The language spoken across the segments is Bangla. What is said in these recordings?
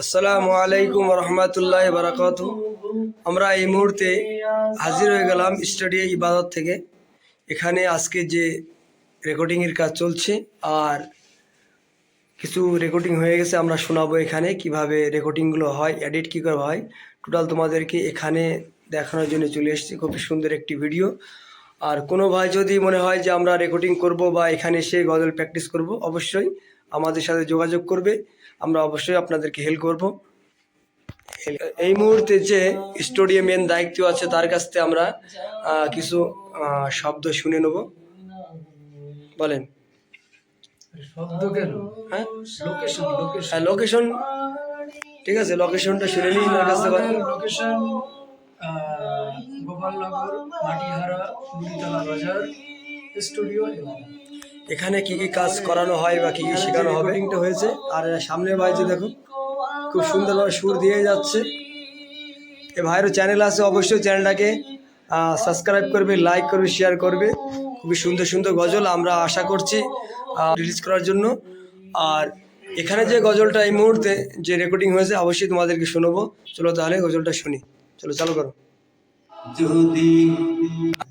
আসসালামু আলাইকুম রহমতুল্লাহ বারাকাতু। আমরা এই মুহূর্তে হাজির হয়ে গেলাম স্টুডিও ইবাদত থেকে। এখানে আজকে যে রেকর্ডিংয়ের কাজ চলছে আর কিছু রেকর্ডিং হয়ে গেছে, আমরা শোনাবো এখানে কিভাবে রেকর্ডিংগুলো হয়, এডিট কী করে হয়, টোটাল তোমাদেরকে এখানে দেখানোর জন্য চলে এসেছি। খুব সুন্দর একটি ভিডিও। আর কোনো ভাই যদি মনে হয় যে আমরা রেকর্ডিং করব বা এখানে এসে গজল প্র্যাকটিস করব, অবশ্যই আমাদের সাথে যোগাযোগ করবে, আমরা অবশ্যই আপনাদেরকে হেল্প করব। এই মুহূর্তে যে স্টুডিও মেন দায়িত্ব আছে তার কাছ থেকে আমরা কিছু শব্দ শুনে নেব। বলেন। শব্দ কেন? হ্যাঁ, লোকেশন লোকেশন। ঠিক আছে, লোকেশনটা শুনে নিই তার কাছ থেকে। লোকেশন গোপালনগর, মাটিহারা, বুড়িতলা বাজার, স্টুডিও। এখানে কি কি কাজ করানো হয় বা কি কি শেখানো হবে রেকর্ডিংটা হয়েছে। আর সামনে ভাই যে দেখো খুব সুন্দরভাবে সুর দিয়ে যাচ্ছে। এ ভাইয়েরও চ্যানেল আছে, অবশ্যই চ্যানেলটাকে সাবস্ক্রাইব করবে, লাইক করবে, শেয়ার করবে। খুবই সুন্দর সুন্দর গজল আমরা আশা করছি রিলিজ করার জন্য। আর এখানে যে গজলটা এই মুহূর্তে যে রেকর্ডিং হয়েছে অবশ্যই তোমাদেরকে শোনাবো। চলো তাহলে গজলটা শুনি। চলো চালু করো। যদি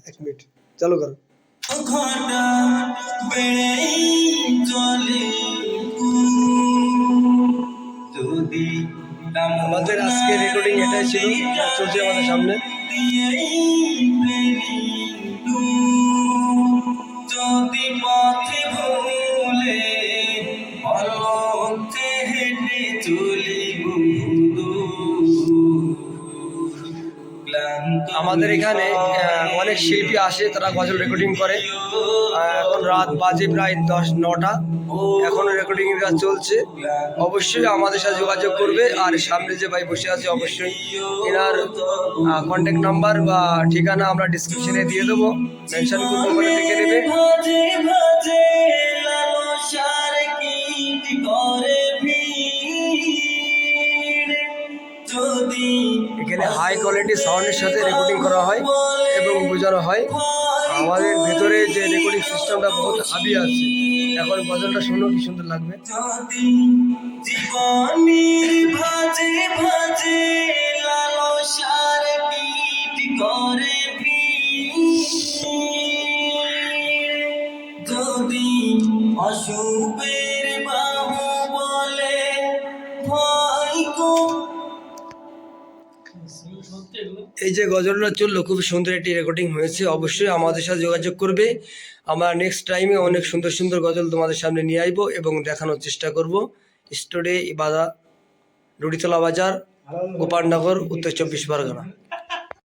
1 মিনিট চালু করো। আমাদের আজকে রেকর্ডিং এটাই ছিল, চলছে আমাদের সামনে। যদি পথে ভুলে অলতে হেঁটে চলিব, আমাদের এখানে অনেক শিল্পী আসে, তারা গজল রেকর্ডিং করে। এখন রাত বাজে প্রায় 10-9টা, এখন রেকর্ডিং এর কাজ চলছে। অবশ্যই আমাদের সাথে যোগাযোগ করবে। আর সামনে যে ভাই বসে আছে অবশ্যই এনার কন্ট্যাক্ট নাম্বার বা ঠিকানা আমরা ডিসক্রিপশনে দিয়ে দেবো, মেনশন করবো, ওখানে দেখে নেবে। এখানে হাই কোয়ালিটি সাউন্ডের সাথে রেকর্ডিং করা হয় এবং বোঝানো হয়। আমাদের ভেতরে যে রেকর্ডিং সিস্টেমটা বহুত হাবি আছে। এখন গজলটা শুনো, কি সুন্দর লাগবে। যদি অশুভের বাহু বলে এই যে গজলটা চললো, খুব সুন্দর একটি রেকর্ডিং হয়েছে। অবশ্যই আমাদের সাথে যোগাযোগ করবে। আমরা নেক্সট টাইমে অনেক সুন্দর সুন্দর গজল তোমাদের সামনে নিয়ে আসবো এবং দেখানোর চেষ্টা করব। স্টুডিও ইবাদত, বুড়িতলা বাজার, গোপালনগর, উত্তর 24 পরগনা।